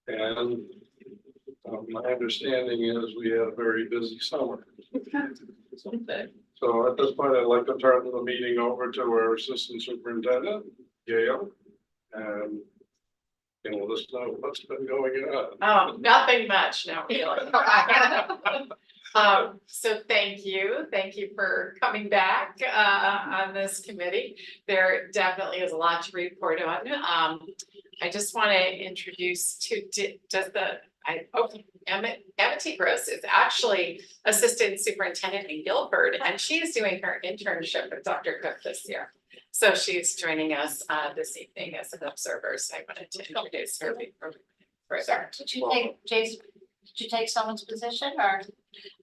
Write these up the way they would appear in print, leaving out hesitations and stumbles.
And my understanding is we had a very busy summer. So at this point, I'd like to turn the meeting over to our Assistant Superintendent, Gail, and let us know what's been going on. Oh, nothing much, no, really. So thank you for coming back on this committee. There definitely is a lot to report on. I just want to introduce Emma T. Gross is actually Assistant Superintendent in Guilford, and she's doing her internship with Dr. Cook this year. So she's joining us this evening as an observer. So I wanted to introduce her before further. Did you take Jason? Did you take someone's position or?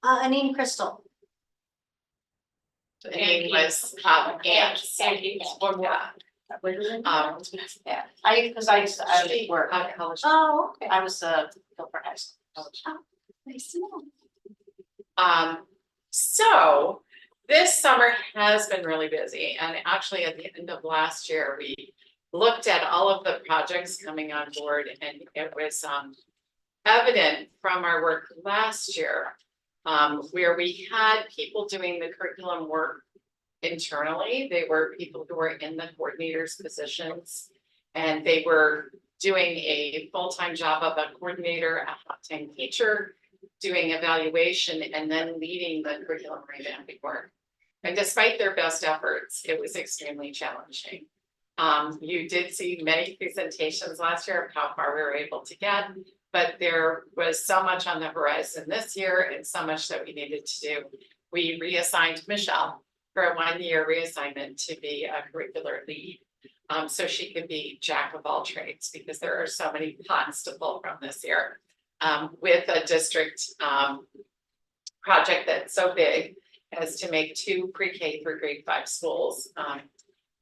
Anine Crystal. The name was Sandy. Yeah, because I used to work. College. Oh, okay. I was Guilford High School. Oh, nice to know. So this summer has been really busy, and actually at the end of last year, we looked at all of the projects coming on board, and it was evident from our work last year where we had people doing the curriculum work internally. They were people who were in the coordinators positions, and they were doing a full-time job of a coordinator, a half-time teacher, doing evaluation, and then leading the curriculum revamping work. And despite their best efforts, it was extremely challenging. You did see many presentations last year of how far we were able to get, but there was so much on the horizon this year and so much that we needed to do. We reassigned Michelle for a 1-year reassignment to be a curricular lead. So she could be jack of all trades, because there are so many pots to pull from this year. With a district project that's so big as to make 2 pre-K through grade 5 schools,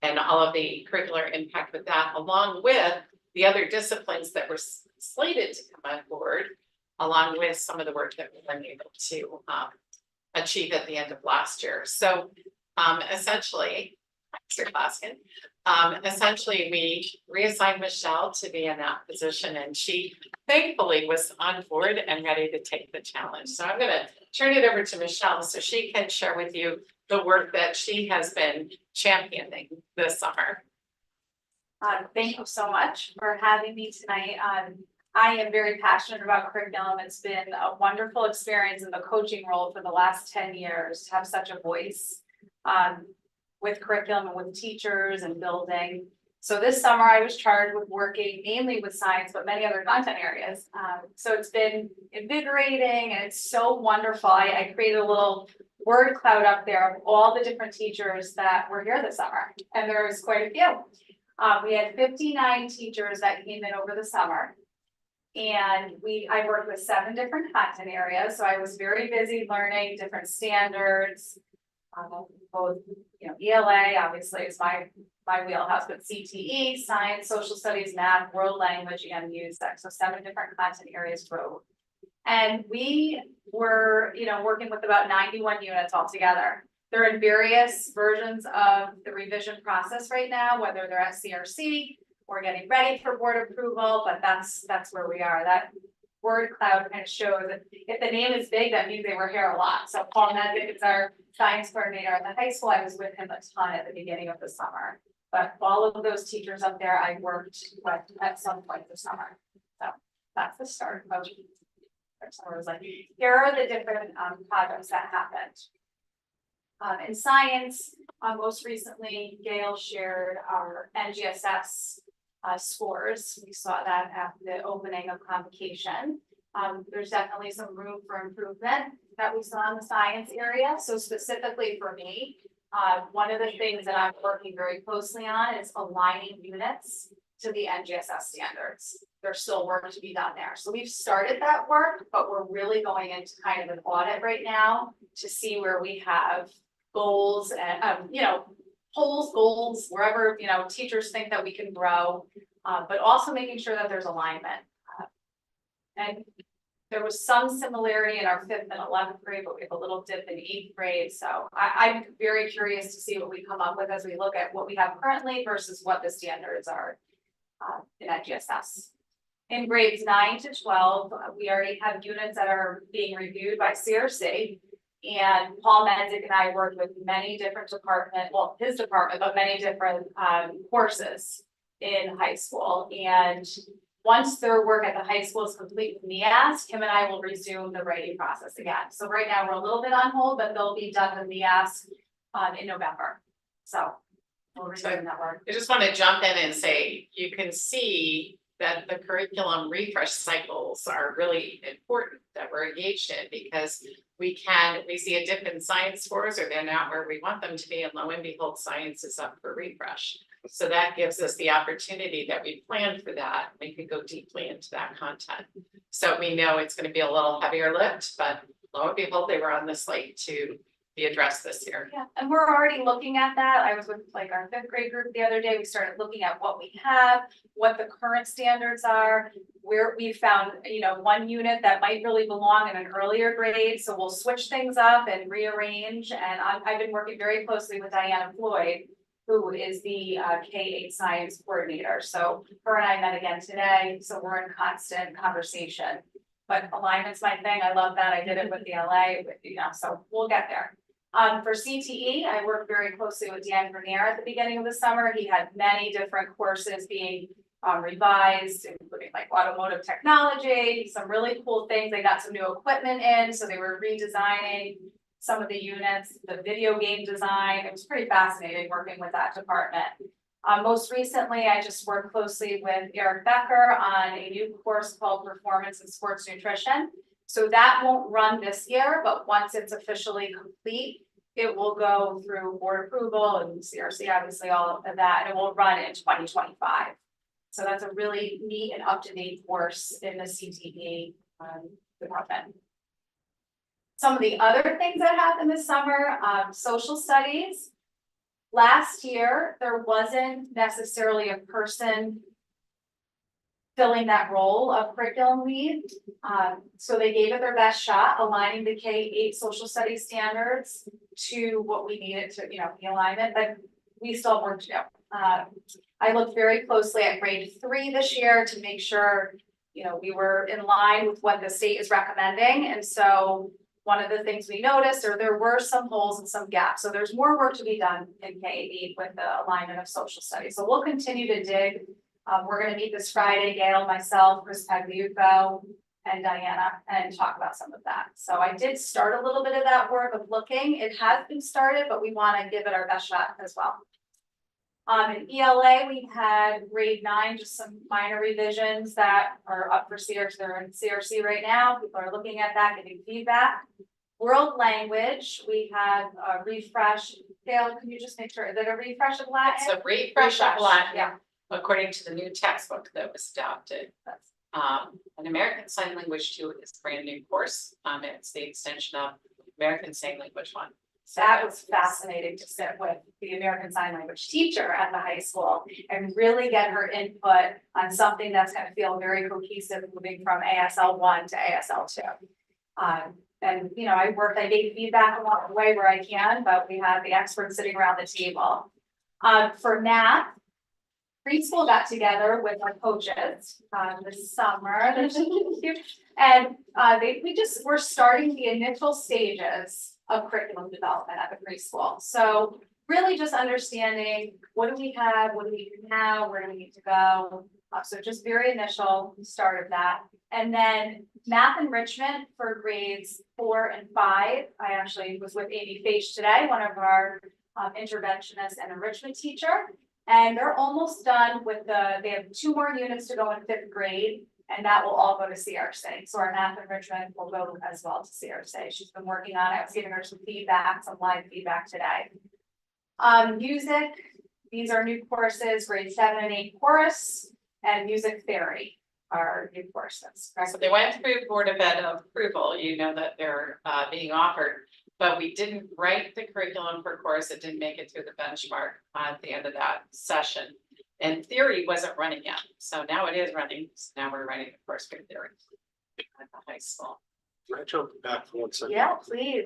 and all of the curricular impact with that, along with the other disciplines that were slated to come on board, along with some of the work that we were able to achieve at the end of last year. So essentially, Mr. Klaskin, essentially we reassigned Michelle to be in that position, and she thankfully was on board and ready to take the challenge. So I'm going to turn it over to Michelle so she can share with you the work that she has been championing this summer. Thank you so much for having me tonight. I am very passionate about curriculum. It's been a wonderful experience in the coaching role for the last 10 years to have such a voice with curriculum and with teachers and building. So this summer I was charged with working mainly with science, but many other content areas. So it's been invigorating and it's so wonderful. I created a little word cloud up there of all the different teachers that were here this summer, and there was quite a few. We had 59 teachers that came in over the summer, and I worked with 7 different content areas. So I was very busy learning different standards, both, ELA obviously is my wheelhouse, but CTE, science, social studies, math, world language, and music. So 7 different content areas wrote. And we were, working with about 91 units altogether. They're in various versions of the revision process right now, whether they're at CRC or getting ready for board approval, but that's where we are. That word cloud kind of shows that if the name is big, that means they were here a lot. So Paul Medvick is our science coordinator at the high school. I was with him a ton at the beginning of the summer. But all of those teachers up there, I worked with at some point this summer. So that's the start of summer. Was like, here are the different projects that happened. In science, most recently, Gail shared our NGSS scores. We saw that at the opening of convocation. There's definitely some room for improvement that we saw in the science area. So specifically for me, one of the things that I'm working very closely on is aligning units to the NGSS standards. There's still work to be done there. So we've started that work, but we're really going into kind of an audit right now to see where we have goals and, holes, goals, wherever, teachers think that we can grow, but also making sure that there's alignment. And there was some similarity in our 5th and 11th grade, but we have a little dip in 8th grade. So I'm very curious to see what we come up with as we look at what we have currently versus what the standards are in NGSS. In grades 9 to 12, we already have units that are being reviewed by CRC. And Paul Menzik and I worked with many different his department, but many different courses in high school. And once their work at the high school is complete with NEASC, him and I will resume the writing process again. So right now we're a little bit on hold, but they'll be done with NEASC in November. So we'll resume that work. I just want to jump in and say, you can see that the curriculum refresh cycles are really important that we're engaged in, because we see a dip in science scores, or they're not where we want them to be, and lo and behold, science is up for refresh. So that gives us the opportunity that we planned for that. We could go deeply into that content. So we know it's going to be a little heavier lift, but lo and behold, they were on the slate to be addressed this year. Yeah, and we're already looking at that. I was with like our 5th grade group the other day. We started looking at what we have, what the current standards are, where we found, one unit that might really belong in an earlier grade. So we'll switch things up and rearrange. And I've been working very closely with Diana Floyd, who is the K-8 science coordinator. So her and I met again today. So we're in constant conversation. But alignment's my thing. I love that. I did it with the LA, so we'll get there. For CTE, I worked very closely with Dan Grenier at the beginning of the summer. He had many different courses being revised, including like automotive technology, some really cool things. They got some new equipment in, so they were redesigning some of the units, the video game design. It was pretty fascinating working with that department. Most recently, I just worked closely with Eric Becker on a new course called Performance and Sports Nutrition. So that won't run this year, but once it's officially complete, it will go through board approval and CRC, obviously all of that, and it will run in 2025. So that's a really neat and up-to-date course in the CTE department. Some of the other things that happened this summer, social studies. Last year, there wasn't necessarily a person filling that role of curriculum lead. So they gave it their best shot, aligning the K-8 social studies standards to what we needed to, the alignment, but we still have work to do. I looked very closely at grade 3 this year to make sure, we were in line with what the state is recommending. And so one of the things we noticed, or there were some holes and some gaps. So there's more work to be done in K-8 with the alignment of social studies. So we'll continue to dig. We're going to meet this Friday, Gail, myself, Chris Pagliuco, and Diana, and talk about some of that. So I did start a little bit of that work of looking. It has been started, but we want to give it our best shot as well. In ELA, we had grade 9, just some minor revisions that are up for CRC. They're in CRC right now. People are looking at that, giving feedback. World language, we have a refresh. Gail, can you just make sure, is it a refresh of Latin? It's a refresh of Latin. Yeah. According to the new textbook that was adopted. An American Sign Language 2 is a brand new course. It's the extension of American Sign Language 1. So that was fascinating to sit with the American Sign Language teacher at the high school and really get her input on something that's going to feel very cohesive moving from ASL 1 to ASL 2. And I gave feedback along the way where I can, but we have the experts sitting around the table. For math, preschool got together with our coaches this summer, and we're starting the initial stages of curriculum development at the preschool. So really just understanding what do we have, what do we do now, where do we need to go. So just very initial start of that. And then math enrichment for grades 4 and 5. I actually was with Amy Fage today, one of our interventionist and enrichment teacher. And they're almost done with they have 2 more units to go in 5th grade, and that will all go to CRC. So our math enrichment will go as well to CRC. She's been working on it. I was giving her some feedback, some live feedback today. Music, these are new courses, grade 7 and 8 chorus, and music theory are new courses. So they went through Board of Ed approval, that they're being offered. But we didn't write the curriculum for course. It didn't make it through the benchmark at the end of that session. And theory wasn't running yet. So now it is running. So now we're writing the course for theory at the high school. Can I jump back for 1 second? Yeah, please.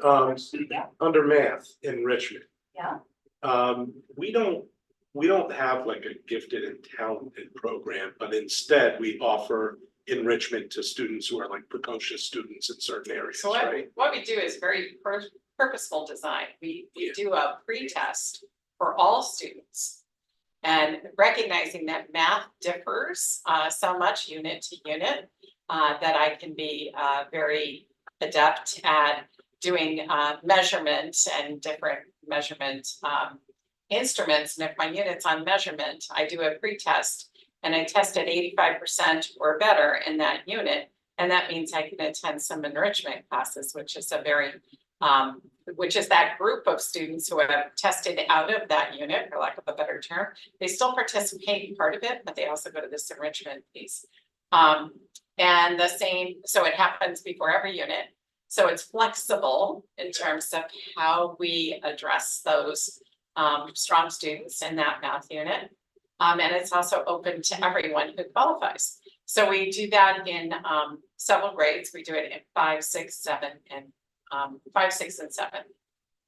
Under math enrichment. Yeah. We don't have like a gifted and talented program, but instead we offer enrichment to students who are like precocious students in certain areas, So right? what we do is very purposeful design. We Yeah. do a pre-test for all students. And recognizing that math differs so much unit to unit, that I can be very adept at doing measurement and different measurement instruments. And if my unit's on measurement, I do a pre-test and I test at 85% or better in that unit. And that means I can attend some enrichment classes, which is which is that group of students who have tested out of that unit, for lack of a better term. They still participate in part of it, but they also go to this enrichment piece. And the same, so it happens before every unit. So it's flexible in terms of how we address those strong students in that math unit. And it's also open to everyone who qualifies. So we do that in several grades. We do it in 5, 6, 7, and 5, 6, and 7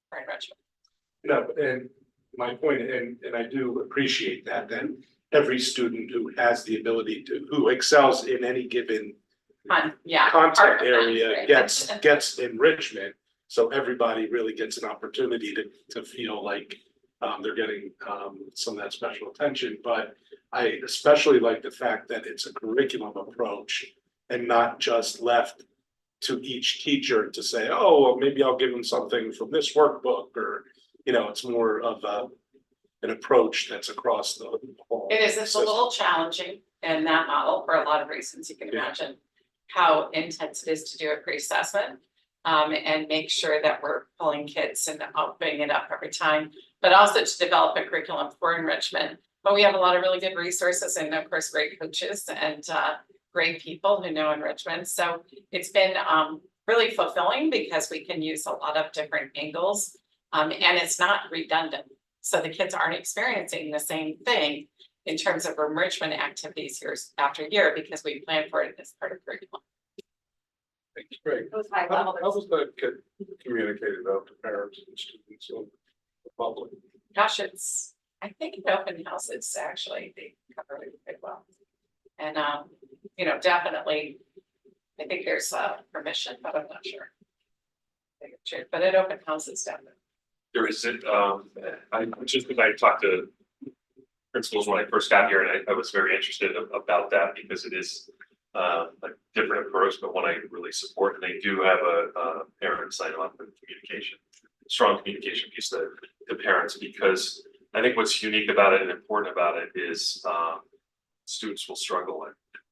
for enrichment. No, and my point, and I do appreciate that, then every student who has the ability to, who excels in any given Yeah. content part of that, area right? gets enrichment. So everybody really gets an opportunity to feel like they're getting some of that special attention. But I especially like the fact that it's a curriculum approach and not just left to each teacher to say, oh, well, maybe I'll give them something from this workbook, or, it's more of an approach that's across the whole. It is, it's a system. little challenging in that model for a lot of reasons. You can Yeah. imagine how intense it is to do a pre-assessment. And make sure that we're pulling kids and upping it up every time, but also to develop a curriculum for enrichment. But we have a lot of really good resources and of course, great coaches and great people who know enrichment. So it's been really fulfilling because we can use a lot of different angles and it's not redundant. So the kids aren't experiencing the same thing in terms of enrichment activities year after year because we plan for it as part of curriculum. That's great. It was high How level. was that communicated out to parents and students and the public? Gosh, I think in open houses, actually, they cover it quite well. And, definitely, I think there's permission, but I'm not sure. But at open houses, definitely. There isn't, just because I talked to principals when I first got here, and I was very interested about that because it is a different approach, but one I really support, and they do have a parent sign off and communication, strong communication piece to parents, because I think what's unique about it and important about it is students will struggle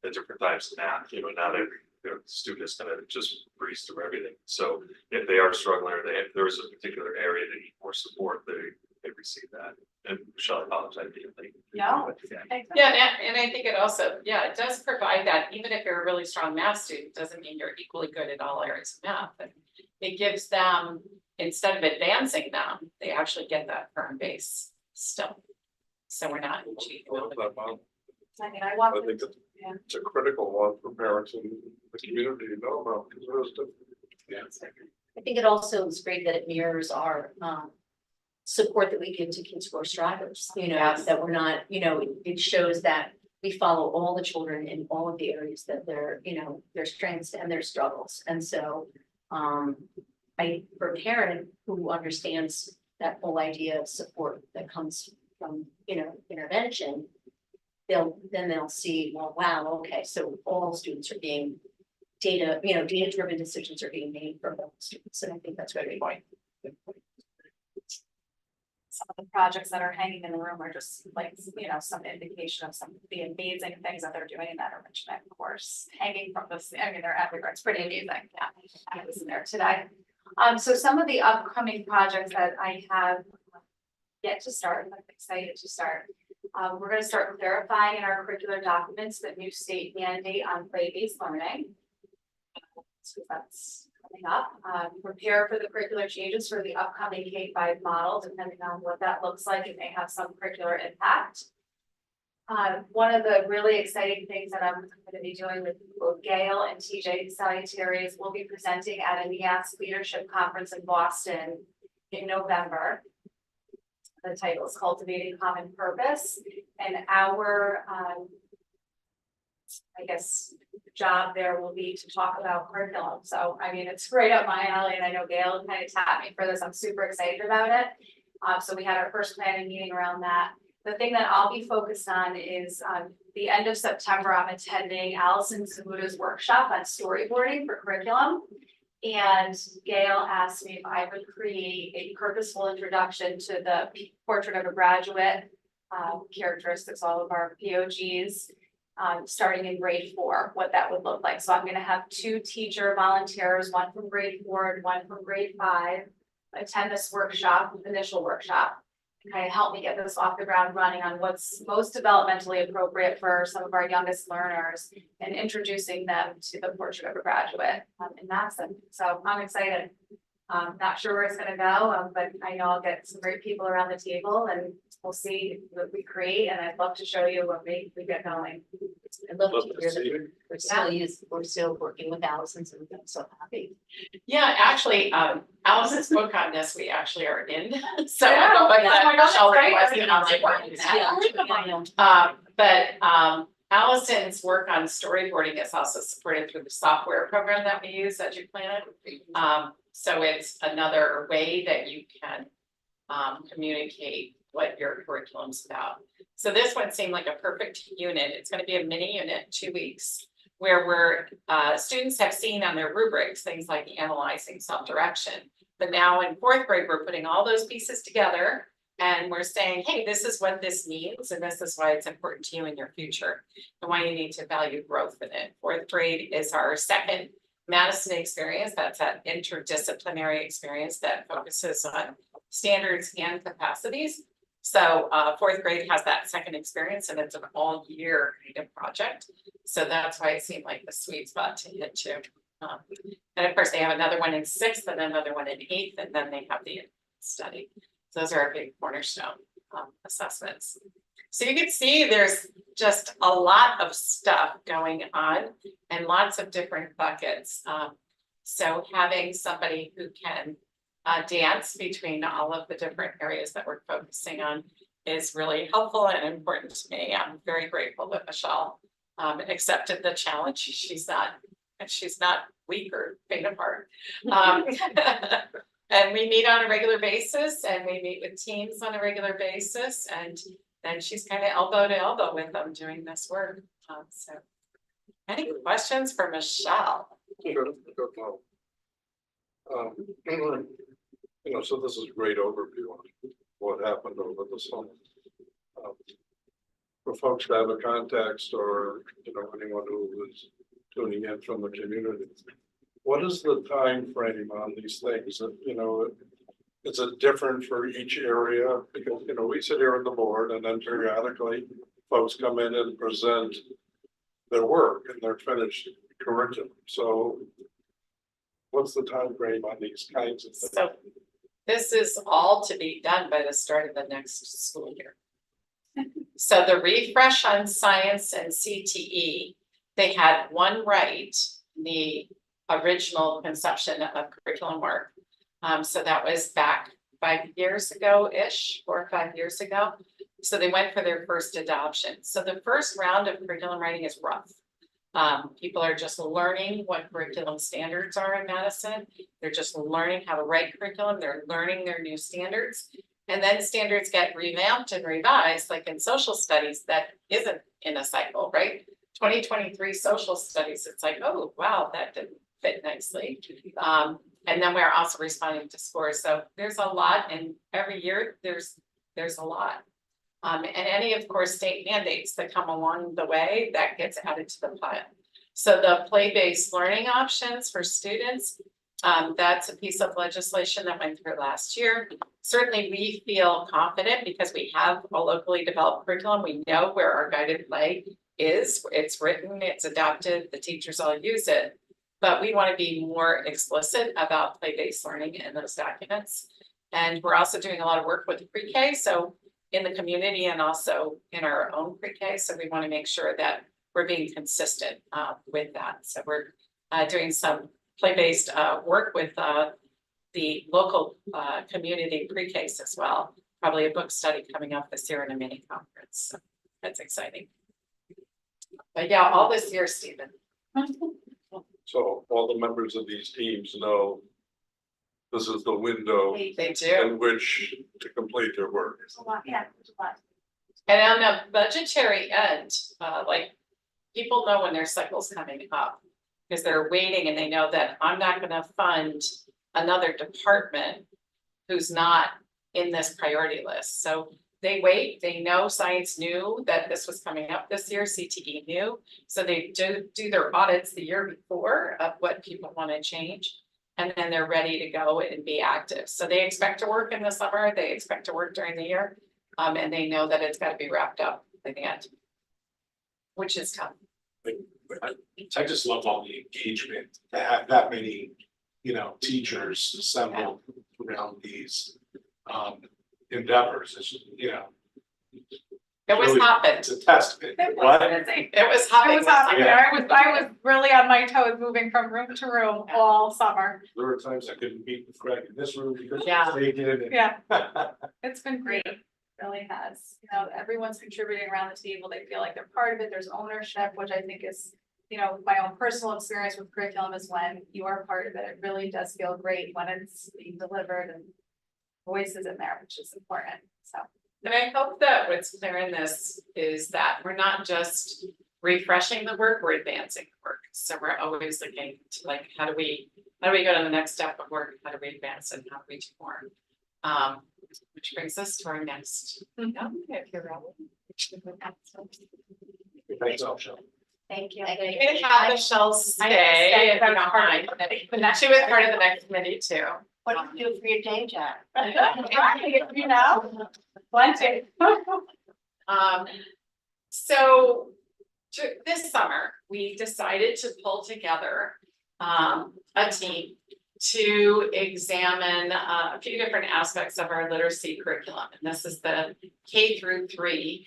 at different times in math. Not every student is gonna just breeze through everything. So if they are struggling or if there is a particular area they need more support, they receive that. And Michelle, I apologize immediately. No. Yeah, and I think it also, it does provide that even if you're a really strong math student, doesn't mean you're equally good at all areas of math. And it gives them, instead of advancing them, they actually get that firm base still. So we're not cheating. I love that model. I mean, I want I them think to, it's a critical one for parents in the community to know about, because it was different. I think it also is great that it mirrors our support that we give to kids who are strivers, Yes. that we're not, it shows that we follow all the children in all of the areas that their strengths and their struggles. And so for a parent who understands that whole idea of support that comes from, intervention, they'll see, well, wow, okay, so all students are being data-driven decisions are being made for all students, and I think that's a great point. some of the projects that are hanging in the room are just like, some indication of some of the amazing things that they're doing in that enrichment course. Hanging from this, I mean, they're everywhere. It's pretty amazing. Yeah, I was in there today. So some of the upcoming projects that I have yet to start, I'm excited to start. We're going to start verifying in our curricular documents the new state mandate on play-based learning. So that's coming up. Prepare for the curricular changes for the upcoming K-5 model, depending on what that looks like. It may have some curricular impact. One of the really exciting things that I'm going to be doing with both Gail and TJ Salutary is we'll be presenting at a NEAS leadership conference in Boston in November. The title is Cultivating Common Purpose, and our I guess, job there will be to talk about curriculum. So, I mean, it's right up my alley, and I know Gail kind of tapped me for this. I'm super excited about it. So we had our first planning meeting around that. The thing that I'll be focused on is, the end of September, I'm attending Allison Zamuta's workshop on storyboarding for curriculum. And Gail asked me if I would create a purposeful introduction to the portrait of a graduate, characteristics, all of our POGs, starting in grade 4, what that would look like. So I'm gonna have 2 teacher volunteers, one from grade 4 and one from grade 5, attend this workshop, initial workshop. Kind of help me get this off the ground running on what's most developmentally appropriate for some of our youngest learners and introducing them to the portrait of a graduate in Madison. So I'm excited. Not sure where it's gonna go, but I know I'll get some great people around the table and we'll see what we create, and I'd love to show you what we get going. I'd love Love to to hear see that we're still working with Allison, so I'm so happy. Yeah, actually, Allison's book on this, we actually are in, so. I know, but oh my gosh, Michelle that's was great. in on it, we're in that. Yeah. But Allison's work on storyboarding is also supported through the software program that we use at EduPlanet. So it's another way that you can communicate what your curriculum's about. So this one seemed like a perfect unit. It's gonna be a mini unit, 2 weeks, where students have seen on their rubrics, things like analyzing self-direction. But now in 4th grade, we're putting all those pieces together and we're saying, hey, this is what this means, and this is why it's important to you in your future, and why you need to value growth in it. 4th grade is our second Madison experience. That's that interdisciplinary experience that focuses on standards and capacities. So 4th grade has that second experience, and it's an all year kind of project. So that's why it seemed like the sweet spot to hit too. And of course, they have another one in 6th and another one in 8th, and then they have the study. So those are our big cornerstone assessments. So you can see there's just a lot of stuff going on and lots of different buckets. So having somebody who can dance between all of the different areas that we're focusing on is really helpful and important to me. I'm very grateful that Michelle accepted the challenge. She's not weak or faint of heart. And we meet on a regular basis, and we meet with teams on a regular basis, and then she's kind of elbow to elbow with them doing this work. So any questions for Michelle? Sure, go. You know, so this is a great overview on what happened over the summer. For folks to have a context, or, you know, anyone who is tuning in from the community, what is the time frame on these things? That, you know, is it different for each area? Because, you know, we sit here on the board, and then periodically folks come in and present their work and their finished curriculum. So what's the time frame on these kinds of things? So this is all to be done by the start of the next school year. So the refresh on science and CTE, they had one right, the original conception of curriculum work. So that was back 5 years ago-ish, 4 or 5 years ago. So they went for their first adoption. So the first round of curriculum writing is rough. People are just learning what curriculum standards are in Madison. They're just learning how to write curriculum. They're learning their new standards. And then standards get revamped and revised, like in social studies, that isn't in a cycle, right? 2023 social studies, it's like, oh, wow, that didn't fit nicely. And then we're also responding to scores. So there's a lot, and every year there's a lot. And any, of course, state mandates that come along the way, that gets added to the plan. So the play-based learning options for students, that's a piece of legislation that went through last year. Certainly we feel confident because we have a locally developed curriculum. We know where our guided play is. It's written, it's adopted, the teachers all use it. But we want to be more explicit about play-based learning in those documents. And we're also doing a lot of work with pre-K. So in the community and also in our own pre-K. So we want to make sure that we're being consistent with that. So we're doing some play-based work with the local community pre-Ks as well. Probably a book study coming up this year in a mini conference. So that's exciting. But yeah, all this year, Stephen. So all the members of these teams know this is the window They do. in which to complete their work. There's a lot, yeah, there's a lot. And on the budgetary end, like, people know when their cycle's coming up. Because they're waiting and they know that I'm not gonna fund another department who's not in this priority list. So they wait, they know science knew that this was coming up this year, CTE knew. So they do their audits the year before of what people wanna change. And then they're ready to go and be active. So they expect to work in the summer, they expect to work during the year. And they know that it's gotta be wrapped up by the end. Which is tough. I just love all the engagement, to have that many, teachers assembled around these endeavors, it's, It was really- hopping. it's a testament. It What? was busy. It was It hopping. was awesome. Yeah. I was really on my toes moving from room to room all summer. There were times I couldn't meet with Greg in this room because Yeah. they did it. Yeah, it's been great. Really has, everyone's contributing around the table. They feel like they're part of it. There's ownership, which I think is, my own personal experience with curriculum is when you are part of it. It really does feel great when it's being delivered and voices in there, which is important. So. And I hope that what's clear in this is that we're not just refreshing the work, we're advancing the work. So we're always looking to like, how do we go to the next step of work? How do we advance and how do we do more? Which brings us to our next, if you're ready. Thanks, Michelle. Thank you. We can have Michelle stay if you don't mind. She was part of the next committee too. What do you do for your day job? Plenty. So this summer, we decided to pull together a team to examine a few different aspects of our literacy curriculum. And this is the K-3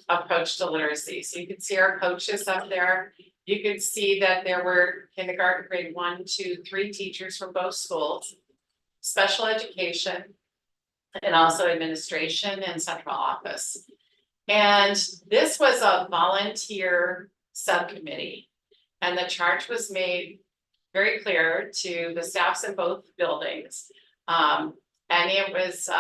approach to literacy. So you can see our coaches up there. You could see that there were kindergarten, grade 1, 2, 3 teachers from both schools, special education, and also administration and central office. And this was a volunteer subcommittee. And the charge was made very clear to the staffs in both buildings. And it was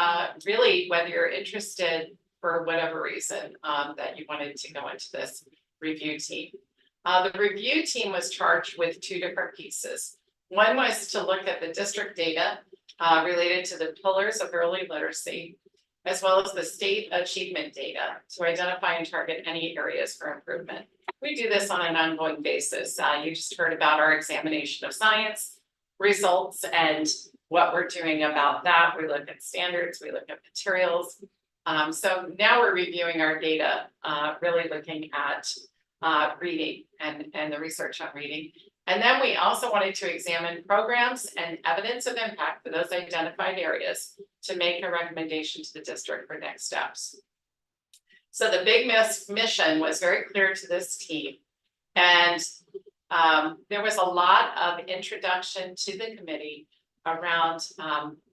really whether you're interested for whatever reason that you wanted to go into this review team. The review team was charged with 2 different pieces. One was to look at the district data related to the pillars of early literacy, as well as the state achievement data to identify and target any areas for improvement. We do this on an ongoing basis. You just heard about our examination of science results and what we're doing about that. We look at standards, we look at materials. So now we're reviewing our data, really looking at reading and the research on reading. And then we also wanted to examine programs and evidence of impact for those identified areas to make a recommendation to the district for next steps. So the big mission was very clear to this team. And there was a lot of introduction to the committee around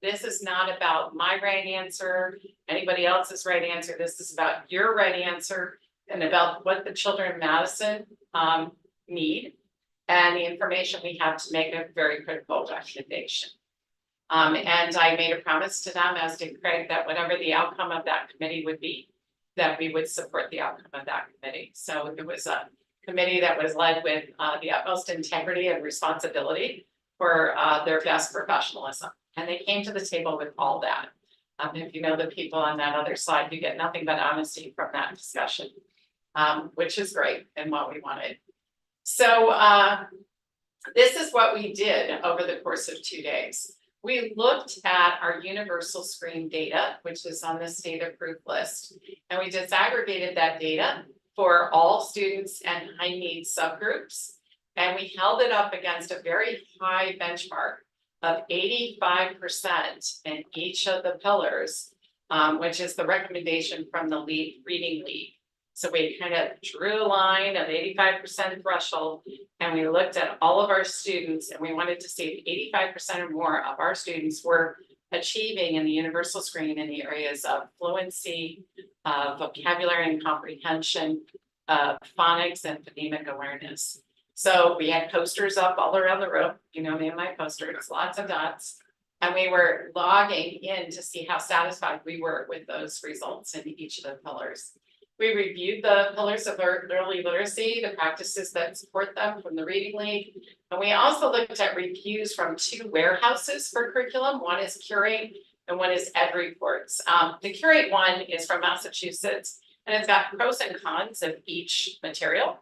this is not about my right answer, anybody else's right answer. This is about your right answer and about what the children of Madison need and the information we have to make a very critical recommendation. And I made a promise to them, as did Craig, that whatever the outcome of that committee would be, that we would support the outcome of that committee. So it was a committee that was led with the utmost integrity and responsibility for their best professionalism. And they came to the table with all that. If you know the people on that other side, you get nothing but honesty from that discussion, which is great and what we wanted. So this is what we did over the course of 2 days. We looked at our universal screen data, which is on the state approved list, and we disaggregated that data for all students and high needs subgroups. And we held it up against a very high benchmark of 85% in each of the pillars, which is the recommendation from the reading lead. So we kind of drew a line of 85% threshold, and we looked at all of our students, and we wanted to see if 85% or more of our students were achieving in the universal screen in the areas of fluency, vocabulary and comprehension, phonics and phonemic awareness. So we had posters up all around the room, you know me and my posters, lots of dots. And we were logging in to see how satisfied we were with those results in each of the pillars. We reviewed the pillars of early literacy, the practices that support them from the Reading League. And we also looked at reviews from 2 warehouses for curriculum. One is Curate and one is EdReports. The Curate one is from Massachusetts, and it's got pros and cons of each material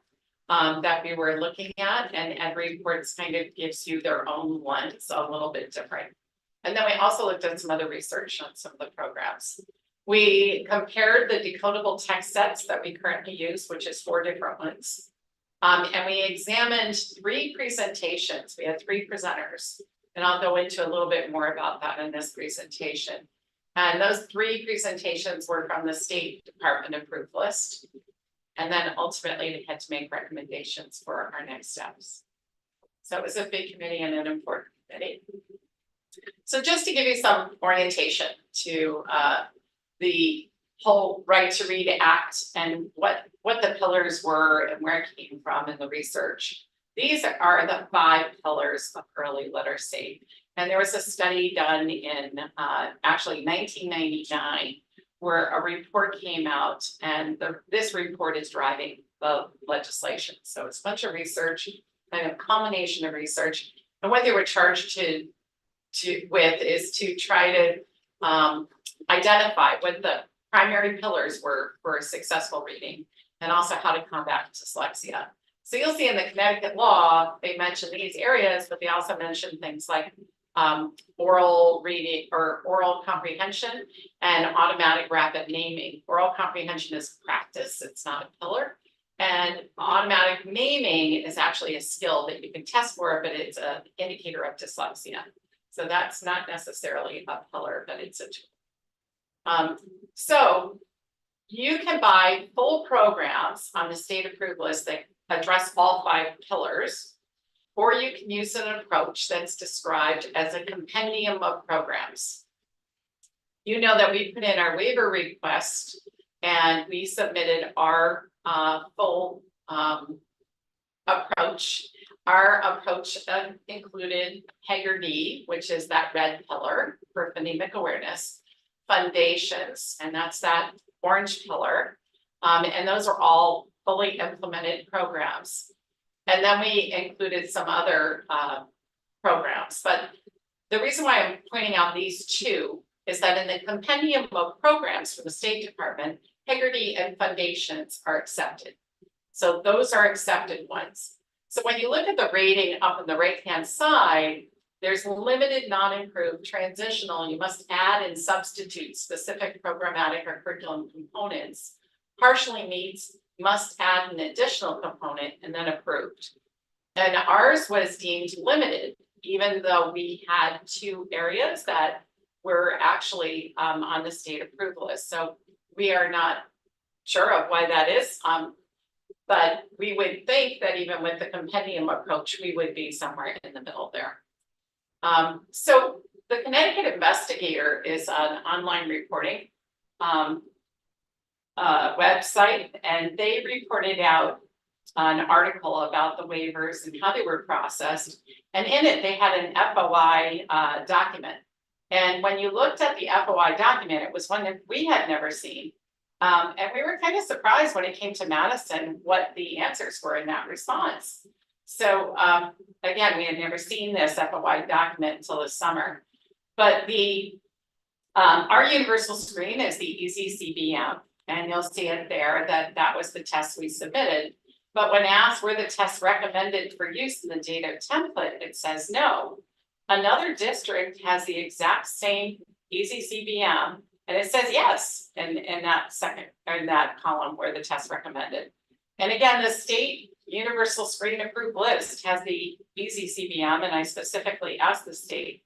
that we were looking at, and EdReports kind of gives you their own lens, a little bit different. And then we also looked at some other research on some of the programs. We compared the decodable text sets that we currently use, which is 4 different ones. And we examined 3 presentations. We had 3 presenters, and I'll go into a little bit more about that in this presentation. And those 3 presentations were from the State Department approved list. And then ultimately they had to make recommendations for our next steps. So it was a big committee and an important committee. So just to give you some orientation to the whole Right to Read Act and what the pillars were and where it came from in the research. These are the 5 pillars of early literacy. And there was a study done in actually 1999 where a report came out, and this report is driving the legislation. So it's a bunch of research, kind of combination of research. And what they were charged with is to try to identify what the primary pillars were for successful reading, and also how to combat dyslexia. So you'll see in the Connecticut law, they mention these areas, but they also mention things like oral reading or oral comprehension and automatic rapid naming. Oral comprehension is practice, it's not a pillar. And automatic naming is actually a skill that you can test for, but it's an indicator of dyslexia. So that's not necessarily a pillar, but it's a tool. So you can buy full programs on the state approved list that address all 5 pillars, or you can use an approach that's described as a compendium of programs. You know that we put in our waiver request and we submitted our full approach. Our approach included Hagerty, which is that red pillar for phonemic awareness, foundations, and that's that orange pillar. And those are all fully implemented programs. And then we included some other programs. But the reason why I'm pointing out these 2 is that in the compendium of programs from the State Department, Hagerty and foundations are accepted. So those are accepted ones. So when you look at the rating up on the right-hand side, there's limited, non-improved, transitional. You must add and substitute specific programmatic or curriculum components. Partially meets, must add an additional component, and then approved. And ours was deemed limited, even though we had 2 areas that were actually on the state approved list. So we are not sure of why that is. But we would think that even with the compendium approach, we would be somewhere in the middle there. So the Connecticut Investigator is an online reporting website, and they reported out an article about the waivers and how they were processed. And in it, they had an FOI document. And when you looked at the FOI document, it was one that we had never seen. And we were kind of surprised when it came to Madison what the answers were in that response. So again, we had never seen this FOI document until this summer. But our universal screen is the EasyCBM, and you'll see it there that was the test we submitted. But when asked were the tests recommended for use in the data template, it says no. Another district has the exact same EasyCBM, and it says yes in that column where the test recommended. And again, the state universal screen approved list has the EasyCBM, and I specifically asked the state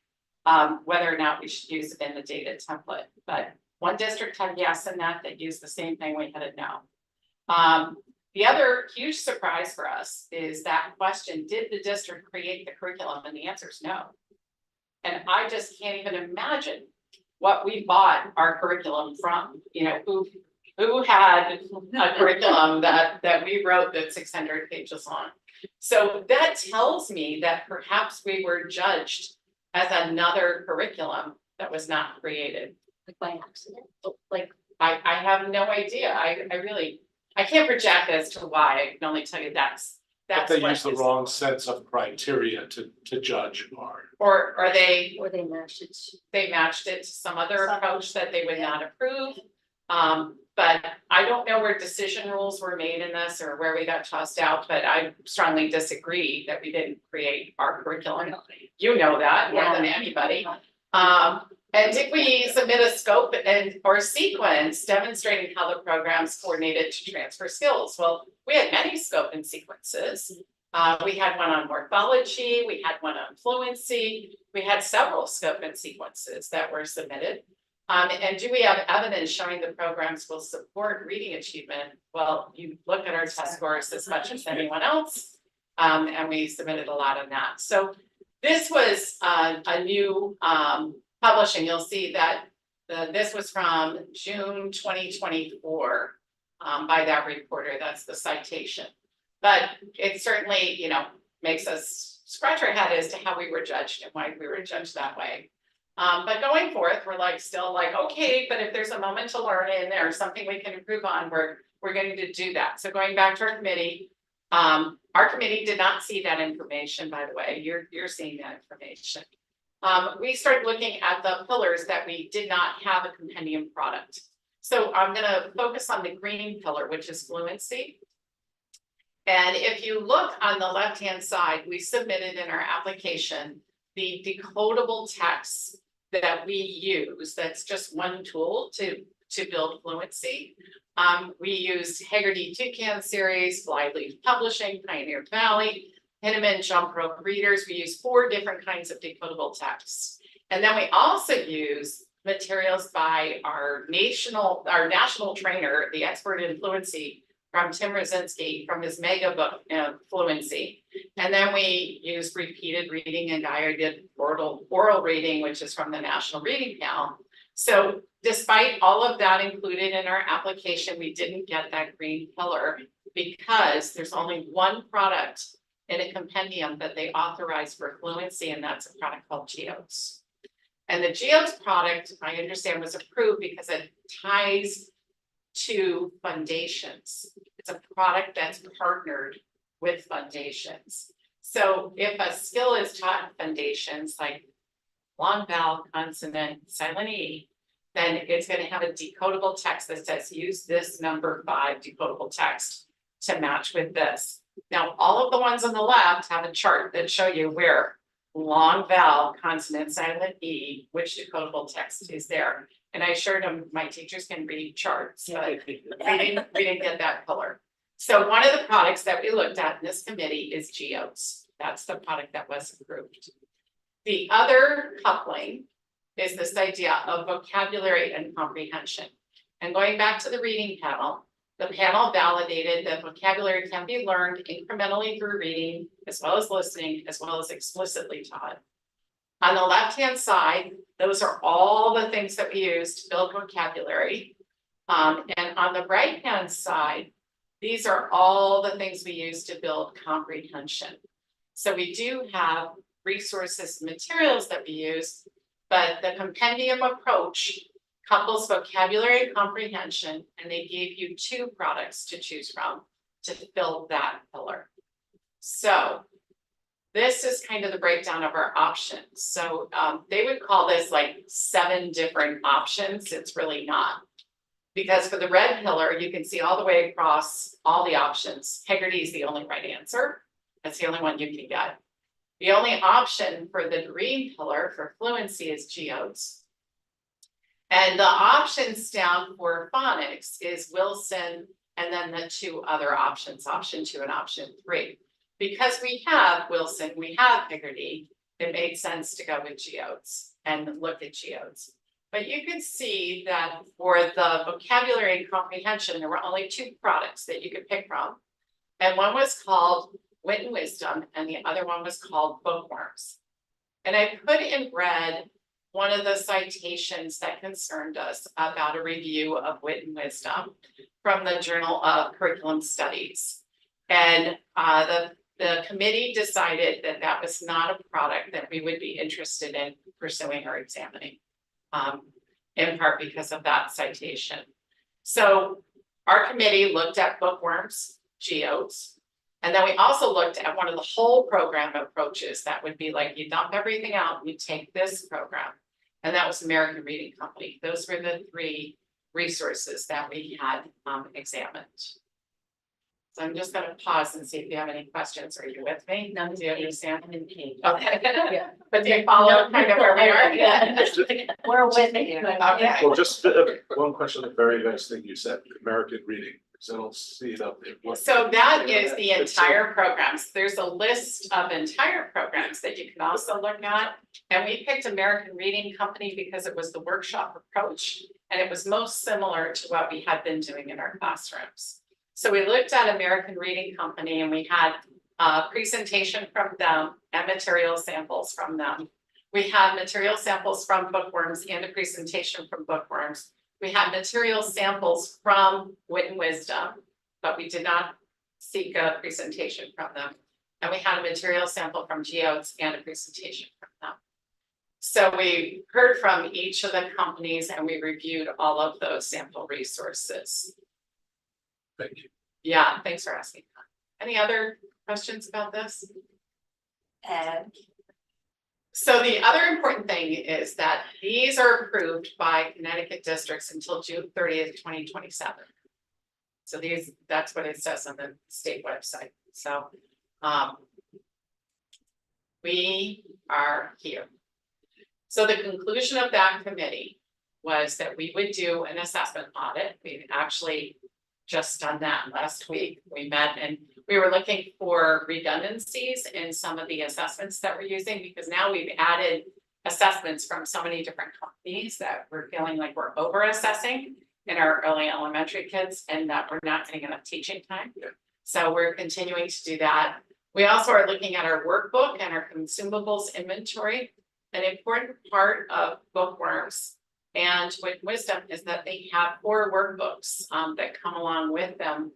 whether or not we should use it in the data template. But one district had yes in that used the same thing, we had a no. The other huge surprise for us is that question, did the district create the curriculum? And the answer is no. And I just can't even imagine what we bought our curriculum from, who who had a curriculum that we wrote that's 600 pages long. So that tells me that perhaps we were judged as another curriculum that was not created. Like by accident, like, I have no idea. I really, I can't project as to why. I can only tell you But that's they what use the is- wrong sets of criteria to judge art. Or they or they matched it. matched it to some other Some- approach that they would not approve. But I don't know where decision rules were made in this or where we got tossed out, but I strongly disagree that we didn't create our curriculum. You know that more than anybody. And did we submit a scope and or sequence demonstrating how the programs coordinated to transfer skills? Well, we had many scope and sequences. We had one on morphology, we had one on fluency, we had several scope and sequences that were submitted. And do we have evidence showing the programs will support reading achievement? Well, you look at our test scores as much as anyone else. And we submitted a lot on that. So this was a new publishing. You'll see that this was from June 2024 by that reporter. That's the citation. But it certainly, you know, makes us scratch our head as to how we were judged and why we were judged that way. But going forth, we're like still like, okay, but if there's a moment to learn in there, something we can improve on, we're going to do that. So going back to our committee did not see that information, by the way. You're seeing that information. We started looking at the pillars that we did not have a compendium product. So I'm going to focus on the green pillar, which is fluency. And if you look on the left-hand side, we submitted in our application the decodable text that we use. That's just one tool to build fluency. We used Heggerty Toucan series, Flyleaf Publishing, Pioneer Valley, Hinneman Jump Rope Readers. We use 4 different kinds of decodable texts. And then we also use materials by our national trainer, the expert in fluency, from Tim Rosinski, from his mega book, Fluency. And then we use repeated reading and guided oral reading, which is from the National Reading Panel. So despite all of that included in our application, we didn't get that green pillar because there's only one product in a compendium that they authorize for fluency, and that's a product called Geodes. And the Geodes product, I understand, was approved because it ties to foundations. It's a product that's partnered with foundations. So if a skill is taught in foundations like long vowel, consonant, silent E, then it's going to have a decodable text that says use this number 5 decodable text to match with this. Now, all of the ones on the left have a chart that show you where long vowel, consonant, silent E, which decodable text is there. And I assured them my teachers can read charts, but we didn't get that color. So one of the products that we looked at in this committee is Geodes. That's the product that was approved. The other coupling is this idea of vocabulary and comprehension. And going back to the reading panel, the panel validated that vocabulary can be learned incrementally through reading, as well as listening, as well as explicitly taught. On the left-hand side, those are all the things that we use to build vocabulary. And on the right-hand side, these are all the things we use to build comprehension. So we do have resources and materials that we use, but the compendium approach couples vocabulary and comprehension, and they gave you 2 products to choose from to build that pillar. So this is kind of the breakdown of our options. So they would call this like 7 different options. It's really not. Because for the red pillar, you can see all the way across all the options. Heggerty is the only right answer. That's the only one you can get. The only option for the green pillar for fluency is Geodes. And the options down for phonics is Wilson and then the 2 other options, option 2 and option 3. Because we have Wilson, we have Heggerty, it made sense to go with Geodes and look at Geodes. But you can see that for the vocabulary and comprehension, there were only 2 products that you could pick from. And one was called Wit and Wisdom, and the other one was called Bookworms. And I put in red one of the citations that concerned us about a review of Wit and Wisdom from the Journal of Curriculum Studies. And the committee decided that that was not a product that we would be interested in pursuing or examining. In part because of that citation. So our committee looked at bookworms, geodes, and then we also looked at one of the whole program approaches that would be like you dump everything out, you take this program. And that was American Reading Company. Those were the 3 resources that we had examined. So I'm just gonna pause and see if you have any questions. Are you with me? No, Do you understand? I'm in pain. Okay. Yeah. But do you follow kind of where we are? Yeah. We're with you. Okay. Well, just one question, the very nice thing you said, American reading, because I don't see it up there. What- So that is the It's entire programs. There's a list of entire programs that you can also look at. And we picked American Reading Company because it was the workshop approach. And it was most similar to what we had been doing in our classrooms. So we looked at American Reading Company and we had a presentation from them and material samples from them. We had material samples from Bookworms and a presentation from Bookworms. We had material samples from Wit and Wisdom, but we did not seek a presentation from them. And we had a material sample from Geodes and a presentation from them. So we heard from each of the companies and we reviewed all of those sample resources. Thank you. Yeah, thanks for asking. Any other questions about this? And So the other important thing is that these are approved by Connecticut districts until June 30th, 2027. So that's what it says on the state website. So we are here. So the conclusion of that committee was that we would do an assessment audit. We've actually just done that last week. We met and we were looking for redundancies in some of the assessments that we're using because now we've added assessments from so many different companies that we're feeling like we're over assessing in our early elementary kids and that we're not getting enough teaching time. Yeah. So we're continuing to do that. We also are looking at our workbook and our consumables inventory. An important part of Bookworms and Wit and Wisdom is that they have 4 workbooks that come along with them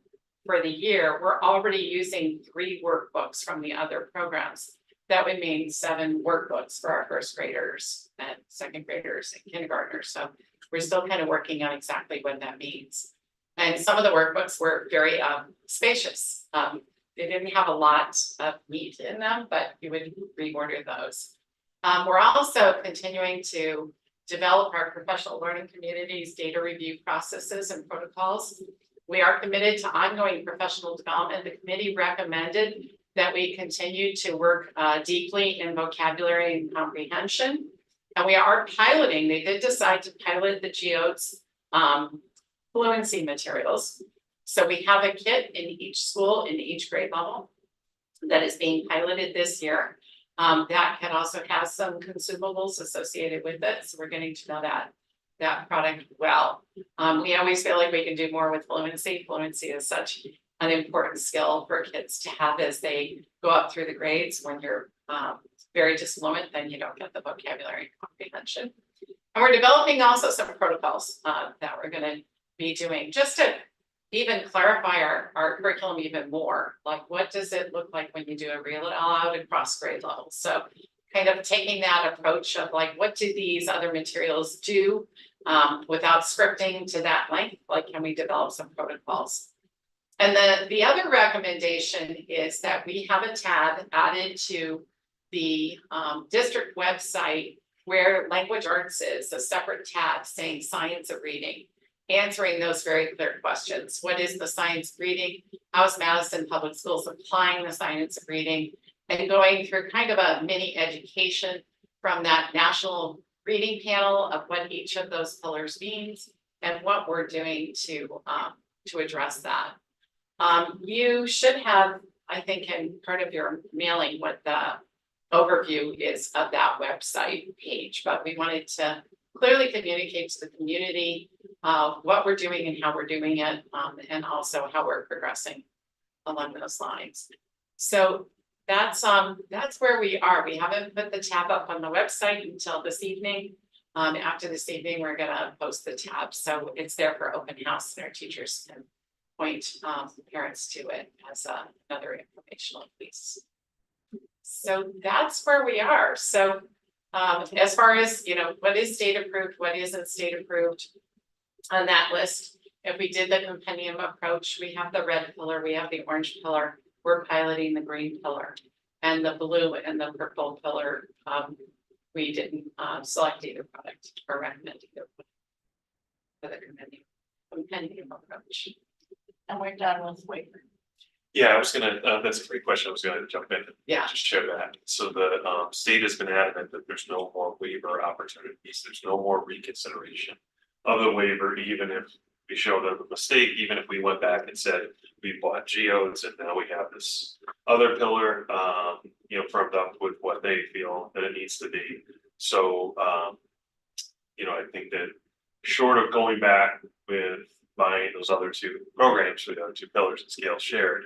for the year. We're already using 3 workbooks from the other programs. That would mean 7 workbooks for our first graders and second graders and kindergartners. So we're still kind of working on exactly what that means. And some of the workbooks were very spacious. They didn't have a lot of meat in them, but you would reorder those. We're also continuing to develop our professional learning communities, data review processes and protocols. We are committed to ongoing professional development. The committee recommended that we continue to work deeply in vocabulary and comprehension. And we are piloting, they did decide to pilot the Geodes fluency materials. So we have a kit in each school, in each grade level that is being piloted this year. That can also have some consumables associated with it. So we're getting to know that product well. We always feel like we can do more with fluency. Fluency is such an important skill for kids to have as they go up through the grades. When you're very disfluent, then you don't get the vocabulary and comprehension. And we're developing also some protocols that we're going to be doing just to even clarify our curriculum even more. Like, what does it look like when you do a read aloud across grade levels? So kind of taking that approach of like, what do these other materials do without scripting to that length? Like, can we develop some protocols? And the other recommendation is that we have a tab added to the district website where language arts is, a separate tab saying science of reading, answering those very clear questions. What is the science of reading? How is Madison Public Schools applying the science of reading? And going through kind of a mini education from that national reading panel of what each of those pillars means and what we're doing to address that. You should have, I think, in part of your mailing what the overview is of that website page, but we wanted to clearly communicate to the community what we're doing and how we're doing it, and also how we're progressing along those lines. So that's where we are. We haven't put the tab up on the website until this evening. After this evening, we're gonna post the tab, so it's there for open house, and our teachers can point, parents to it as another informational piece. So that's where we are, so, as far as, you know, what is state approved, what isn't state approved. On that list, if we did the compendium approach, we have the red pillar, we have the orange pillar, we're piloting the green pillar. And the blue and the purple pillar, we didn't select either product or recommend either. For the compendium approach. And we're done with waiver. Yeah, I was gonna, that's a great question. I was gonna jump in. And Yeah. just share that. So the state has been adamant that there's no more waiver opportunities. There's no more reconsideration of the waiver, even if we showed a mistake, even if we went back and said we bought geodes and now we have this other pillar, you know, firmed up with what they feel that it needs to be. So, you know, I think that short of going back with buying those other two programs, with the other two pillars and scale shared,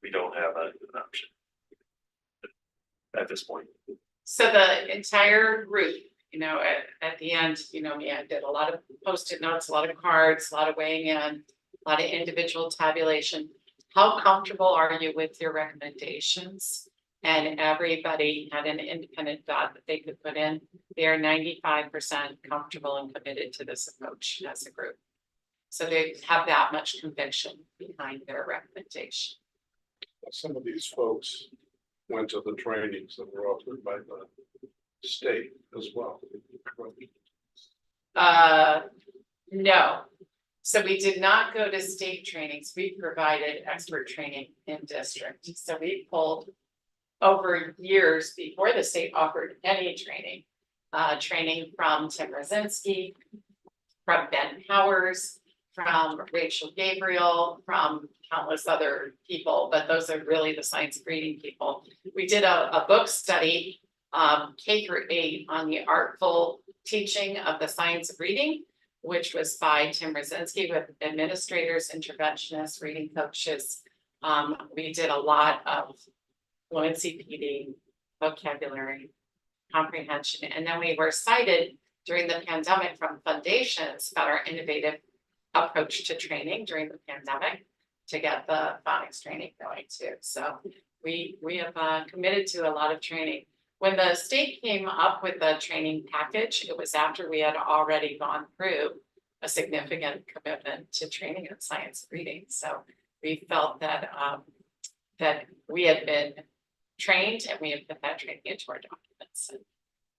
we don't have an option at this point. So the entire group, you know, at the end, you know, me, I did a lot of Post-it notes, a lot of cards, a lot of weighing in, a lot of individual tabulation. How comfortable are you with your recommendations? And everybody had an independent thought that they could put in. They are 95% comfortable and committed to this approach as a group. So they have that much conviction behind their recommendation. Some of these folks went to the trainings that were offered by the state as well. No. So we did not go to state trainings. We provided expert training in district. So we pulled over years before the state offered any training. Training from Tim Rosinski, from Ben Powers, from Rachel Gabriel, from countless other people, but those are really the science of reading people. We did a book study, K-8 on the artful teaching of the science of reading, which was by Tim Rosinski with administrators, interventionists, reading coaches. We did a lot of fluency PD, vocabulary, comprehension, and then we were cited during the pandemic from foundations about our innovative approach to training during the pandemic to get the phonics training going too. So we have committed to a lot of training. When the state came up with the training package, it was after we had already gone through a significant commitment to training in science reading. So we felt that that we had been trained and we had put that training into our documents,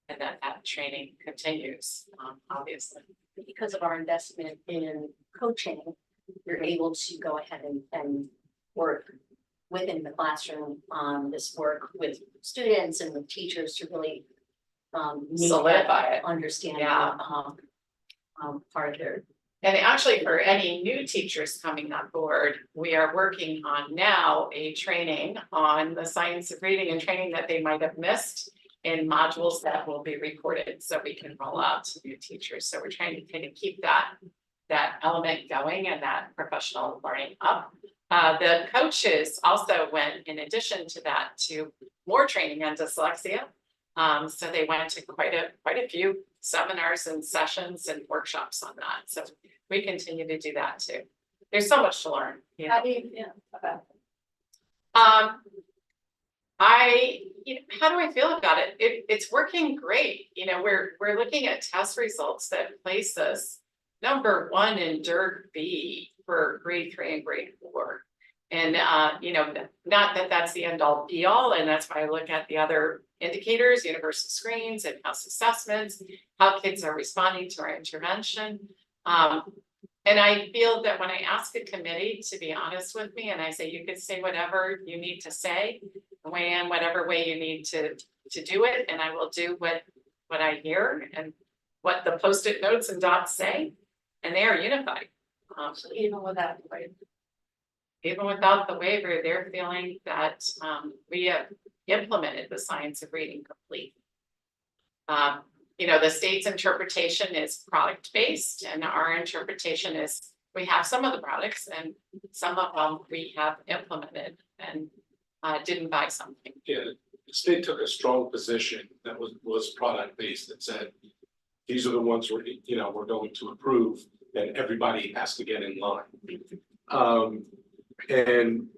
and that training continues, obviously. Because of our investment in coaching, you're able to go ahead and work within the classroom on this work with students and with teachers to really make Solidify that it. understanding Yeah. part of their. And actually, for any new teachers coming on board, we are working on now a training on the science of reading and training that they might have missed in modules that will be recorded, so we can roll out to new teachers. So we're trying to kind of keep that element going and that professional learning up. The coaches also went, in addition to that, to more training on dyslexia. So they went to quite a few seminars and sessions and workshops on that. So we continue to do that too. There's so much to learn. You know? How do you feel about it? How do I feel about it? It's working great. You know, we're looking at test results that place us number 1 in DIRT B for grade 3 and grade 4. And, you know, not that that's the end all be all, and that's why I look at the other indicators, universal screens and house assessments, how kids are responding to our intervention. And I feel that when I ask a committee to be honest with me and I say, you can say whatever you need to say, weigh in whatever way you need to do it, and I will do what I hear and what the Post-it notes and dots say, and they are unified. So even without the waiver. Even without the waiver, they're feeling that we have implemented the science of reading completely. You know, the state's interpretation is product-based, and our interpretation is we have some of the products and some of them we have implemented and didn't buy something. Yeah, the state took a strong position that was product-based that said, these are the ones we're going to approve, and everybody has to get in line. And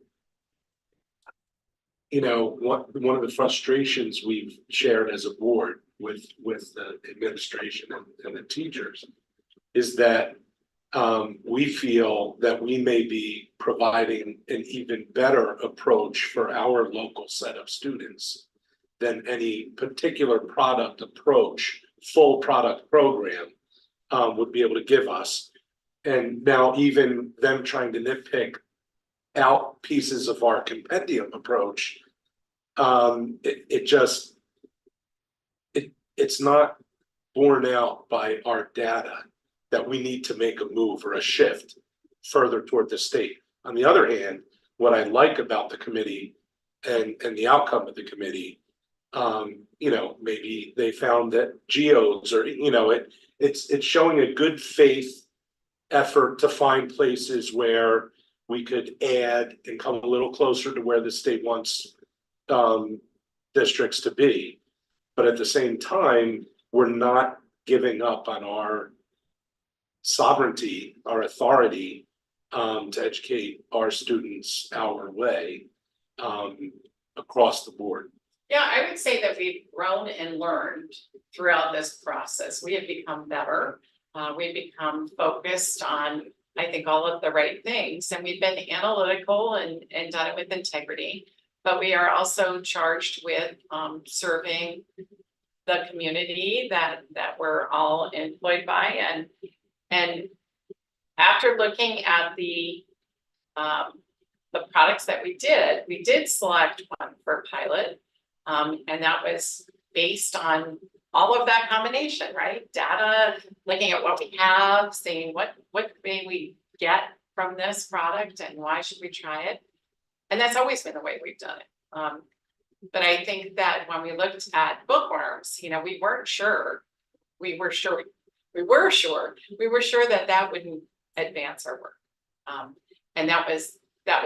one of the frustrations we've shared as a board with the administration and the teachers is that we feel that we may be providing an even better approach for our local set of students than any particular product approach, full product program would be able to give us. And now even them trying to nitpick out pieces of our compendium approach, it's not borne out by our data that we need to make a move or a shift further toward the state. On the other hand, what I like about the committee and the outcome of the committee, maybe they found that geos or, it's showing a good faith effort to find places where we could add and come a little closer to where the state wants districts to be. But at the same time, we're not giving up on our sovereignty, our authority to educate our students our way across the board. Yeah, I would say that we've grown and learned throughout this process. We have become better. We've become focused on, I think, all of the right things, and we've been analytical and done it with integrity. But we are also charged with serving the community that we're all employed by, and after looking at the products that we did select one for pilot, and that was based on all of that combination, right? Data, looking at what we have, seeing what may we get from this product and why should we try it? And that's always been the way we've done it. But I think that when we looked at bookworms, we weren't sure. We were sure that wouldn't advance our work. And that was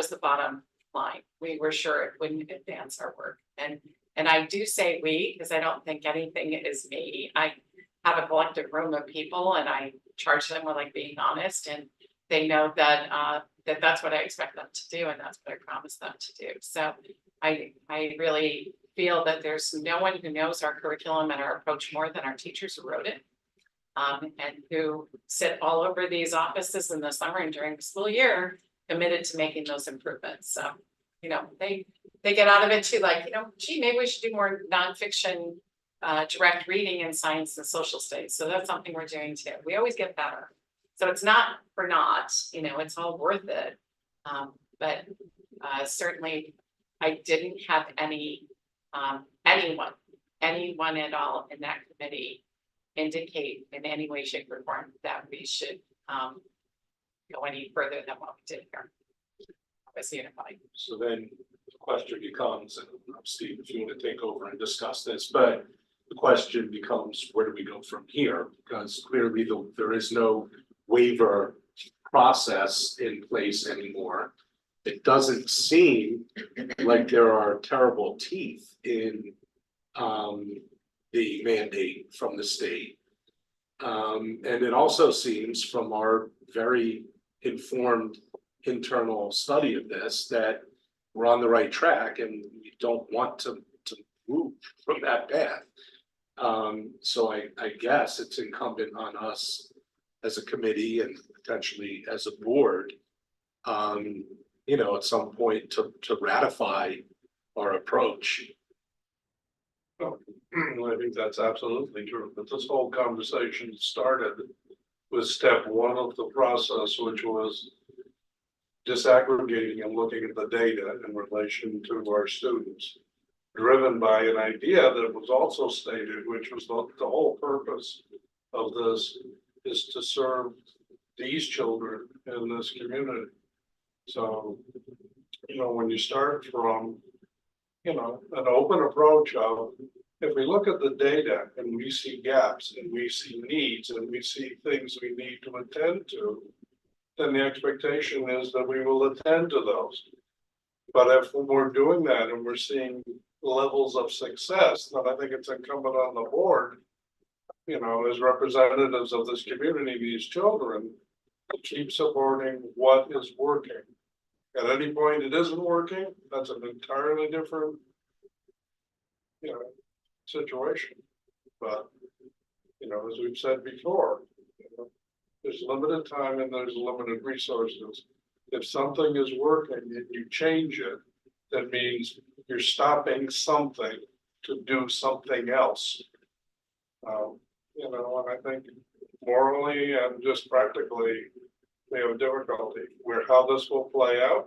the bottom line. We were sure it wouldn't advance our work. And I do say we, because I don't think anything is me. I have a collective room of people and I charge them with being honest, and they know that that's what I expect them to do and that's what I promise them to do. So I really feel that there's no one who knows our curriculum and our approach more than our teachers who wrote it. And who sit all over these offices in the summer and during the school year, committed to making those improvements. So, they get out of it too, maybe we should do more nonfiction, direct reading in science and social studies. So that's something we're doing too. We always get better. So it's not for naught, it's all worth it. But certainly I didn't have anyone at all in that committee indicate in any way, shape, or form that we should go any further than what we did here. As unified. So then the question becomes, and Steve, if you want to take over and discuss this, but the question becomes, where do we go from here? Because clearly there is no waiver process in place anymore. It doesn't seem like there are terrible teeth in the mandate from the state. And it also seems from our very informed internal study of this that we're on the right track and we don't want to move from that path. So I guess it's incumbent on us as a committee and potentially as a board, at some point to ratify our approach. I think that's absolutely true, but this whole conversation started with step one of the process, which was disaggregating and looking at the data in relation to our students, driven by an idea that was also stated, which was the whole purpose of this is to serve these children in this community. So, when you start from, an open approach of, if we look at the data and we see gaps and we see needs and we see things we need to attend to, then the expectation is that we will attend to those. But if we're doing that and we're seeing levels of success, then I think it's incumbent on the board, you know, as representatives of this community, these children, keep supporting what is working. At any point it isn't working, that's an entirely different, you know, situation. But, you know, as we've said before, you know, there's limited time and there's limited resources. If something is working and you change it, that means you're stopping something to do something else. You know, and I think morally and just practically, we have a difficulty where how this will play out.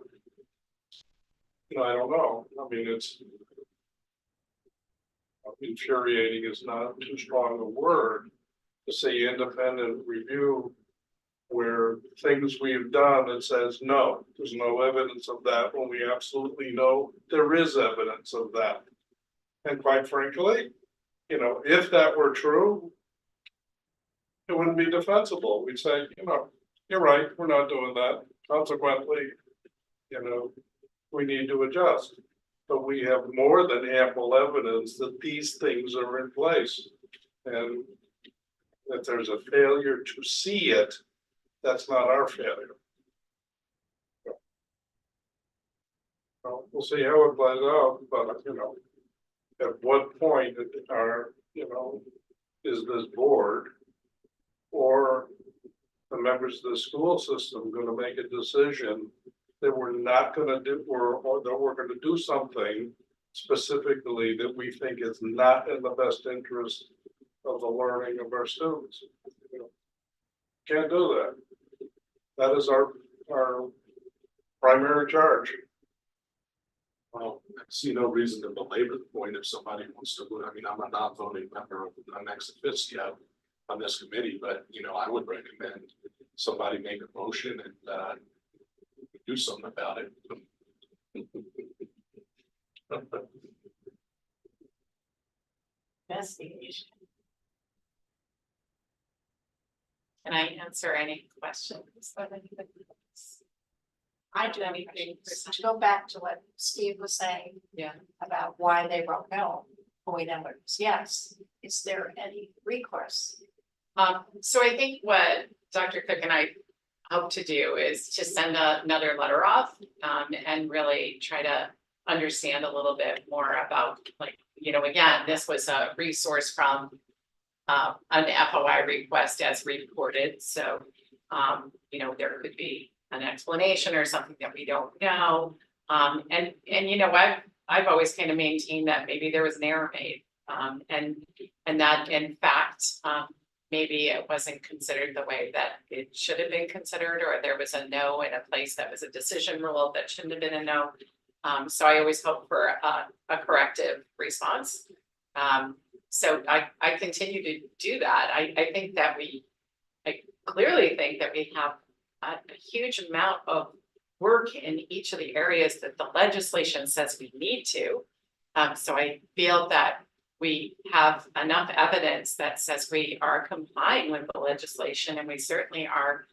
You know, I don't know. I mean, it's infuriating is not too strong a word to say independent review where things we've done, it says, no, there's no evidence of that when we absolutely know there is evidence of that. And quite frankly, you know, if that were true, it wouldn't be defensible. We'd say, you know, you're right, we're not doing that. Consequently, you know, we need to adjust. But we have more than ample evidence that these things are in place. And if there's a failure to see it, that's not our failure. Well, we'll see how it plays out, but you know, at what point are, you know, is this board or the members of the school system going to make a decision that we're not going to do, or that we're going to do something specifically that we think is not in the best interest of the learning of our students? You know, can't do that. That is our primary charge. Well, I see no reason to belabor the point if somebody wants to, I mean, I'm a non-voting member of the ex officio on this committee, but, you know, I would recommend somebody make a motion and do something about it. Investigation. Can I answer any questions of anybody else? I do have anything to go back to what Steve was saying. Yeah. About why they wrote no, point number is yes. Is there any recourse? So I think what Dr. Cook and I hope to do is to send another letter off, and really try to understand a little bit more about, like, you know, again, this was a resource from an FOI request as reported, so you know, there could be an explanation or something that we don't know. And you know, I've always kind of maintained that maybe there was an error made, and that in fact, maybe it wasn't considered the way that it should have been considered, or there was a no in a place that was a decision rule that shouldn't have been a no. So I always hope for a corrective response. So I continue to do that. I think that I clearly think that we have a huge amount of work in each of the areas that the legislation says we need to. So I feel that we have enough evidence that says we are complying with the legislation, and we certainly are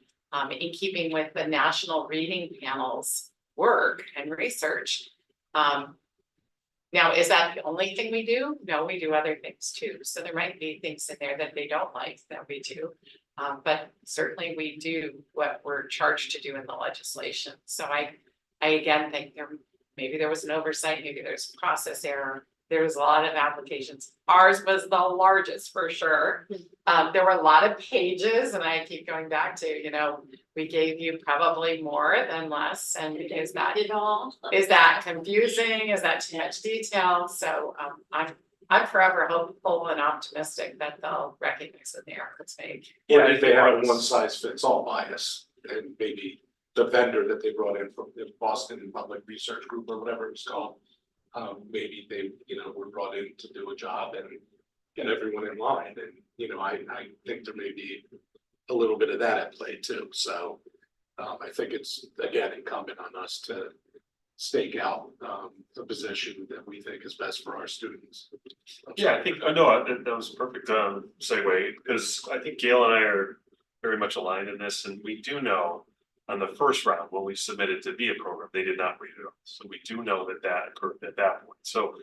in keeping with the National Reading Panel's work and research. Now, is that the only thing we do? No, we do other things too. So there might be things in there that they don't like that we do. But certainly we do what we're charged to do in the legislation. So I again think maybe there was an oversight, maybe there's process error. There was a lot of applications. Ours was the largest for sure. There were a lot of pages, and I keep going back to, you know, we gave you probably more than less. And is that confusing? Is that too much detail? So I'm forever hopeful and optimistic that they'll recognize that the error was made. Yeah, if they have a one size fits all bias, and maybe the vendor that they brought in from the Boston Public Research Group or whatever it's called, maybe they, you know, were brought in to do a job and get everyone in line. And, you know, I think there may be a little bit of that at play too. So I think it's, again, incumbent on us to stake out the position that we think is best for our students. Yeah, I think, no, that was a perfect segue, because I think Gail and I are very much aligned in this, and we do know on the first round, when we submitted to be a program, they did not read it. So we do know that occurred at that point. So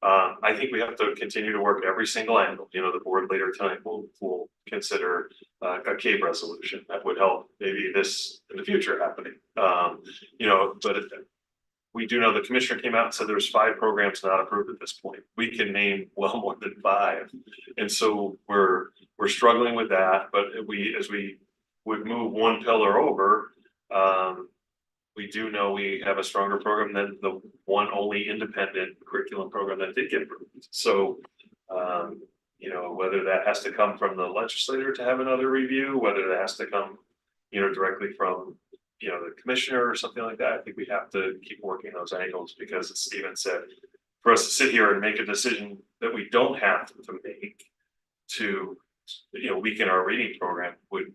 I think we have to continue to work every single angle, you know, the board later tonight will consider a CAPE resolution that would help maybe this in the future happening. You know, but we do know the commissioner came out and said there's 5 programs not approved at this point. We can name well more than 5. And so we're struggling with that, but as we would move one pillar over, we do know we have a stronger program than the one only independent curriculum program that did get approved. So, you know, whether that has to come from the legislator to have another review, whether that has to come, you know, directly from, you know, the commissioner or something like that, I think we have to keep working those angles, because as Steven said, for us to sit here and make a decision that we don't have to make to, you know, weaken our reading program would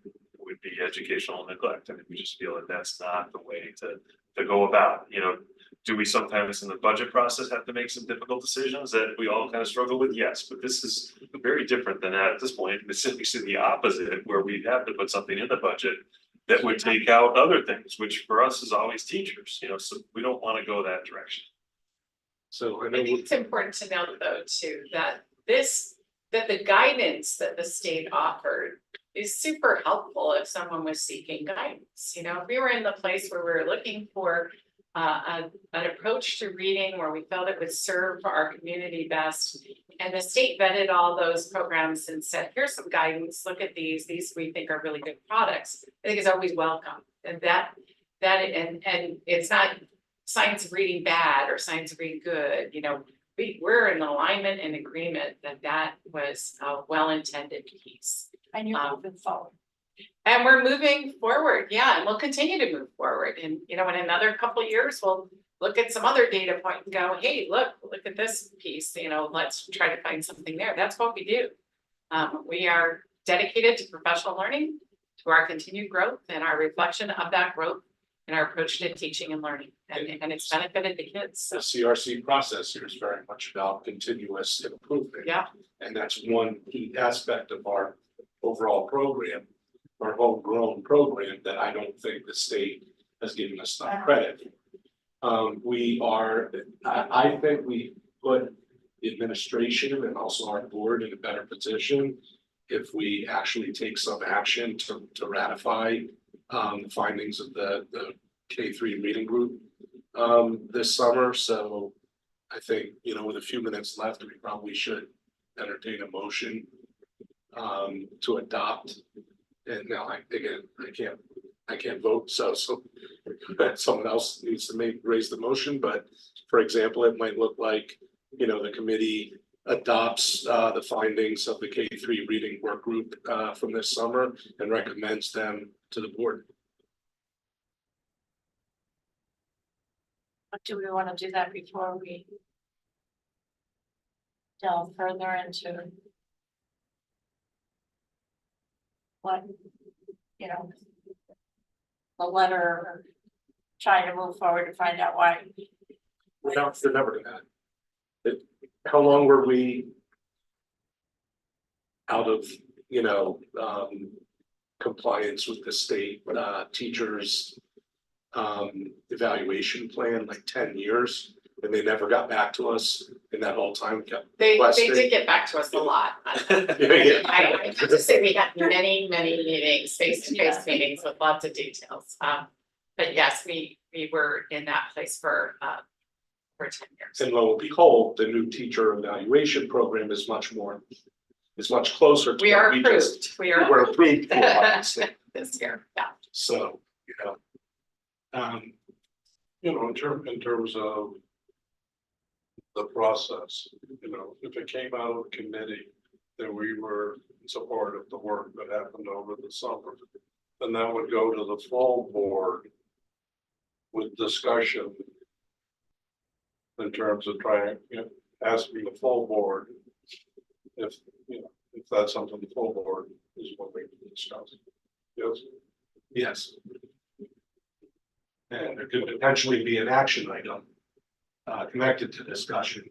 be educational neglect. I mean, we just feel that that's not the way to go about, you know. Do we sometimes in the budget process have to make some difficult decisions that we all kind of struggle with? Yes, but this is very different than that at this point. It's simply the opposite, where we have to put something in the budget that would take out other things, which for us is always teachers, you know, so we don't want to go that direction. So I I know, think it's important to note though too, that the guidance that the state offered is super helpful if someone was seeking guidance. You know, if we were in the place where we were looking for an approach to reading where we felt it would serve our community best, and the state vetted all those programs and said, here's some guidance, look at these we think are really good products, I think is always welcome. And and it's not science of reading bad or science of reading good, you know, we're in alignment and agreement that was a well-intended piece. And you're moving forward. And we're moving forward, yeah, and we'll continue to move forward. And, you know, in another couple of years, we'll look at some other data point and go, hey, look at this piece, you know, let's try to find something there. That's what we do. We are dedicated to professional learning, to our continued growth and our reflection of that growth in our approach to teaching and learning. And it's benefited the kids. the So, CRC process here is very much about continuous improvement. yeah, And that's one key aspect of our overall program, our homegrown program, that I don't think the state has given us enough credit. I think we put the administration and also our board in a better position if we actually take some action to ratify the findings of the K3 reading group this summer. So I think, you know, with a few minutes left, we probably should entertain a motion to adopt. And now I can't vote, so someone else needs to raise the motion. But for example, it might look like, you know, the committee adopts the findings of the K3 reading work group from this summer and recommends them to the board. But do we want to do that before we delve further into what, you know, the letter, or trying to move forward to find out why? They're never gonna. How long were we out of, you know, compliance with the state teachers evaluation plan? Like 10 years, and they never got back to us in that whole time. they Requesting. did get back to us a lot. Yeah. I have to say, we had many meetings, face-to-face meetings with lots of details. But yes, we were in that place for 10 years. And lo and behold, the new teacher evaluation program is much closer to. We are what just- approved, we are We're approved for this year, yeah. So, you know. You know, in terms of the process, you know, if it came out of committee, that we were in support of the work that happened over the summer, then that would go to the full board with discussion in terms of trying, you know, asking the full board if, you know, if that's something the full board is willing to discuss. Yes. Yes. And there could potentially be an action item connected to discussion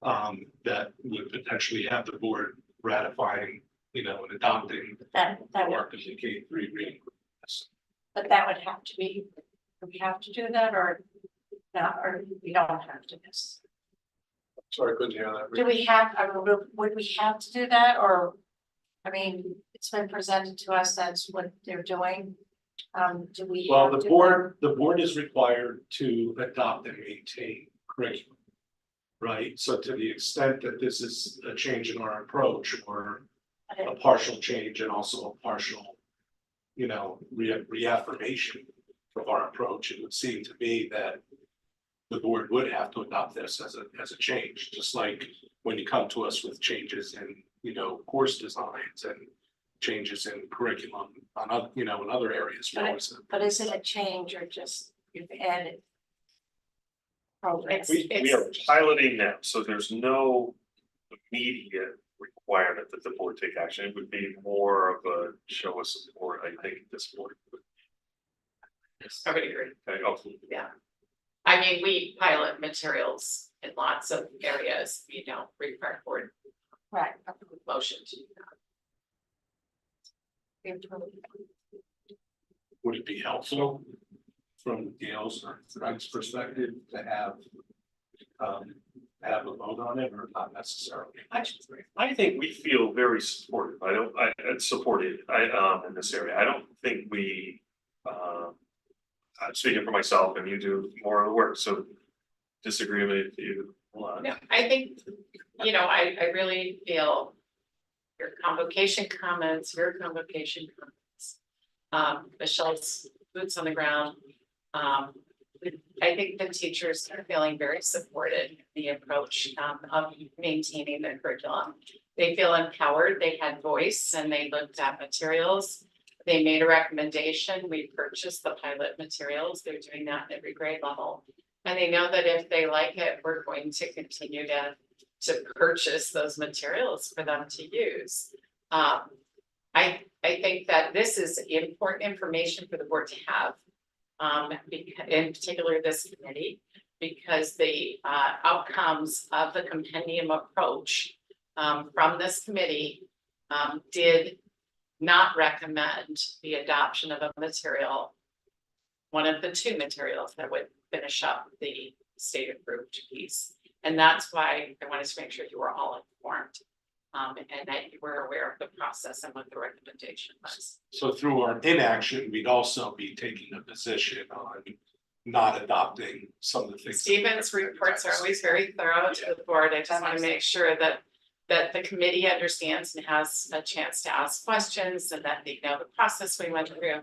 that would potentially have the board ratifying, you know, and adopting That the would, work of the K3 reading. but that would have to be, do we have to do that or not, or we don't have to this? Sorry, I couldn't hear that. Do we have, would we have to do that, or? I mean, it's been presented to us, that's what they're doing. Do we? Well, have the to- board is required to adopt and maintain curriculum. Right, so to the extent that this is a change in our approach or a partial change and also a partial. You know, reaffirmation of our approach, it would seem to me that. The board would have to adopt this as a change, just like when you come to us with changes in, you know, course designs and. Changes in curriculum on, in other areas. we always- But is it a change or just you've added? Programs. We are piloting now, so there's no immediate requirement that the board take action. It would be more of a show us support, I think, at this point. I would agree. Okay, I'll- I mean, we pilot materials in lots of areas, require board Right. motion to do that. Would it be helpful from Gail's or Frank's perspective to have a vote on it or not necessarily? I think we feel very supportive. Supported, in this area. I don't think we, I'm speaking for myself and you do more of the work, so disagreement if you want. No, I think, I really feel your convocation comments, Michelle's boots on the ground. I think the teachers are feeling very supported in the approach of maintaining their curriculum. They feel empowered, they had voice and they looked at materials. They made a recommendation, we purchased the pilot materials, they're doing that at every grade level. And they know that if they like it, we're going to continue to purchase those materials for them to use. I think that this is important information for the board to have. In particular, this committee, because the outcomes of the compendium approach from this committee did not recommend the adoption of a material, one of the two materials that would finish up the state approved piece. And that's why I wanted to make sure you were all informed and that you were aware of the process and what the recommendation was. So through our inaction, we'd also be taking a position on not adopting some of the things. Stephen's reports are always very thorough to the board. I just want to make sure that the committee understands and has a chance to ask questions and that they know the process we went through.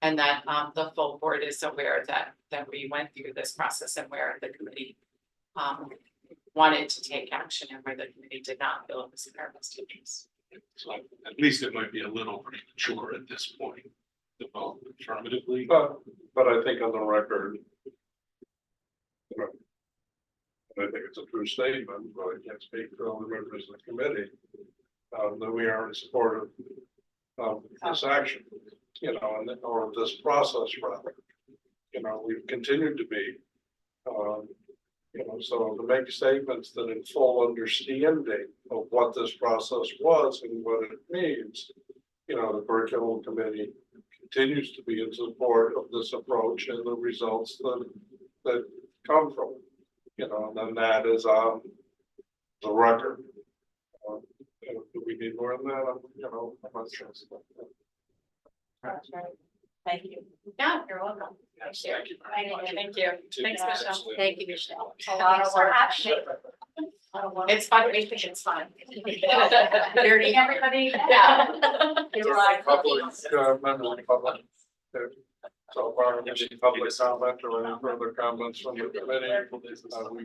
And that the full board is aware that we went through this process and where the committee wanted to take action and where the committee did not feel it was in our best interest. So at least it might be a little premature at this point to vote affirmatively. But I think on the record. I think it's a true statement, but I can't speak for all the members of the committee. That we are in support of this action, or this process rather. We've continued to be. So to make statements that in full understanding of what this process was and what it means. The curriculum committee continues to be in support of this approach and the results that come from it. And then that is on the record. Do we need more than that? I'm not sure. That's right. Thank you. Yeah, you're welcome. Yes, Thank you. Thank you. Thank you. Thanks, Michelle. Thank you, Michelle. A lot of work. It's fun, we think it's fun. Dirty everybody. Yeah. You're right. Public, members of the public. So far, any public comment or any further comments from the committee,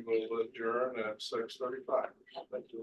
we will adjourn at 6:35. Thank you.